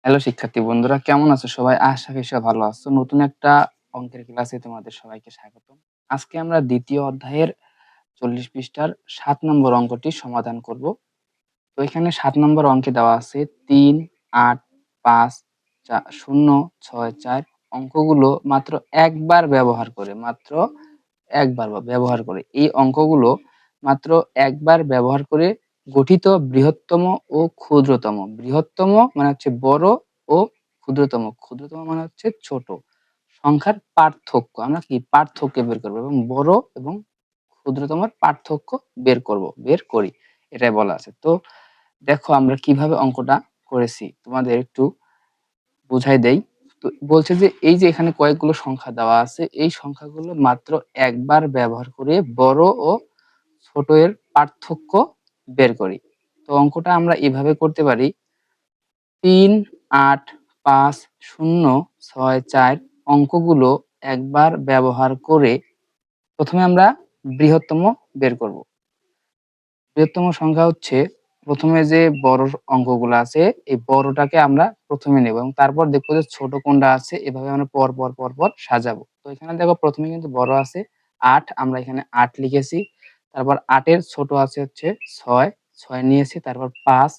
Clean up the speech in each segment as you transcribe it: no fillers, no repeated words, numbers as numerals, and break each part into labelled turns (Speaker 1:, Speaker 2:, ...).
Speaker 1: Hello শিক্ষার্থী বন্ধুরা, কেমন আছো সবাই? আশা করি সবাই ভালো আছো। নতুন একটা অঙ্কের ক্লাসে তোমাদের সবাইকে স্বাগতম। আজকে আমরা দ্বিতীয় অধ্যায়ের ৪০ পৃষ্ঠার ৭ নম্বর অঙ্কটি সমাধান করব। তো এখানে ৭ নম্বর অঙ্কে দেওয়া আছে ৩, ৮, ৫, ০, ৬, ৪ অঙ্কগুলো মাত্র একবার ব্যবহার করে এই অঙ্কগুলো মাত্র একবার ব্যবহার করে গঠিত বৃহত্তম ও ক্ষুদ্রতম। বৃহত্তম মানে হচ্ছে বড় ও ক্ষুদ্রতম মানে হচ্ছে ছোট সংখ্যার পার্থক্য। আমরা কি পার্থক্য বের করব এবং বড় এবং ক্ষুদ্রতমের পার্থক্য বের করি, এটাই বলা আছে। তো দেখো আমরা কিভাবে অঙ্কটা করেছি তোমাদের একটু বুঝাই দেই। তো বলছে যে এই যে এখানে কয়েকগুলো সংখ্যা দেওয়া আছে, এই সংখ্যাগুলো মাত্র একবার ব্যবহার করে বড় ও ছোট এর পার্থক্য বের করি। তো অঙ্কটা আমরা এভাবে করতে পারি। ৩, ৮, ৫, ০, ৬, ৪ অঙ্কগুলো একবার ব্যবহার করে প্রথমে আমরা বৃহত্তম বের করব। বৃহত্তম সংখ্যা হচ্ছে প্রথমে যে বড় অঙ্কগুলো আছে, এই বড়টাকে আমরা প্রথমে নেব এবং তারপর দেখবো যে ছোট কোনটা আছে, এভাবে আমরা পর পর সাজাবো। তো এখানে দেখো প্রথমে কিন্তু বড় আছে ৮, আমরা এখানে ৮ লিখেছি। তারপর ৮ এর ছোট আছে হচ্ছে ৬, ৬ নিয়েছি। তারপর ৫,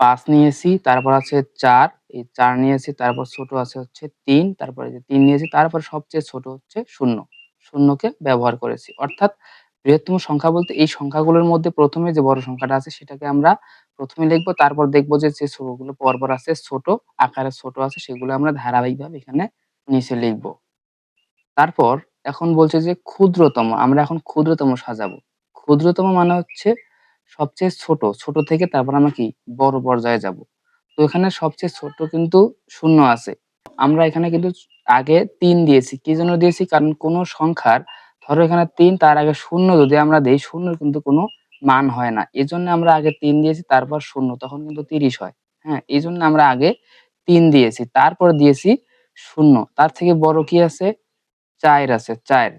Speaker 1: ৫ নিয়েছি। তারপর আছে ৪, এই ৪ নিয়েছি। তারপর ছোট আছে হচ্ছে ৩, তারপরে যে ৩ নিয়েছি। তারপর সবচেয়ে ছোট হচ্ছে ০, ০ কে ব্যবহার করেছি। অর্থাৎ বৃহত্তম সংখ্যা বলতে এই সংখ্যাগুলোর মধ্যে প্রথমে যে বড় সংখ্যাটা আছে সেটাকে আমরা প্রথমে লিখবো। তারপর দেখবো যে ছোটগুলো পরপর আছে, ছোট আকারে ছোট আছে, সেগুলো আমরা ধারাবাহিকভাবে এখানে নিচে লিখবো। তারপর এখন বলছে যে ক্ষুদ্রতম, আমরা এখন ক্ষুদ্রতম সাজাবো। ক্ষুদ্রতম মানে হচ্ছে সবচেয়ে ছোট থেকে তারপর আমরা কি বড় পর্যায়ে যাব। তো এখানে সবচেয়ে ছোট কিন্তু ০ আছে। আমরা এখানে কিন্তু আগে ৩ দিয়েছি। কি জন্য দিয়েছি? কারণ কোন সংখ্যার ধরো এখানে ৩, তার আগে ০ যদি আমরা দেই, ০ র কিন্তু কোনো মান হয় না। এজন্য আমরা আগে ৩ দিয়েছি, তারপর ০, তখন কিন্তু ৩০ হয়। হ্যাঁ? এজন্য আমরা আগে ৩ দিয়েছি। তারপর দিয়েছি ০। তার থেকে বড় কি আছে? ৪ আছে, ৪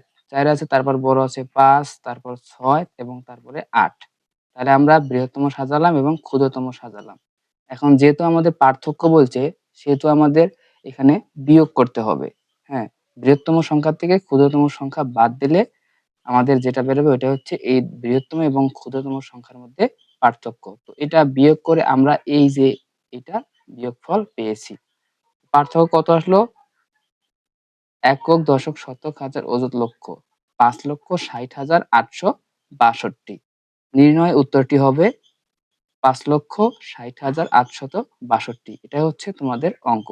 Speaker 1: আছে, তারপর বড় আছে ৫, তারপর ৬ এবং তারপরে ৮। তাহলে আমরা বৃহত্তম সাজালাম এবং ক্ষুদ্রতম সাজালাম। এখন যেহেতু আমাদের পার্থক্য বলছে, সেহেতু আমাদের এখানে বিয়োগ করতে হবে। হ্যাঁ? বৃহত্তম সংখ্যা থেকে ক্ষুদ্রতম সংখ্যা বাদ দিলে আমাদের যেটা বেরোবে ওইটা হচ্ছে এই বৃহত্তম এবং ক্ষুদ্রতম সংখ্যার মধ্যে পার্থক্য। তো এটা বিয়োগ করে আমরা এই যে এটা বিয়োগফল পেয়েছি। পার্থক্য কত আসলো? একক, দশক, শতক, হাজার, অযুত, লক্ষ। ৫,৬০,৮৬২। নির্ণয় উত্তরটি হবে ৫,৬০,৮৬২। এটাই হচ্ছে তোমাদের অঙ্ক।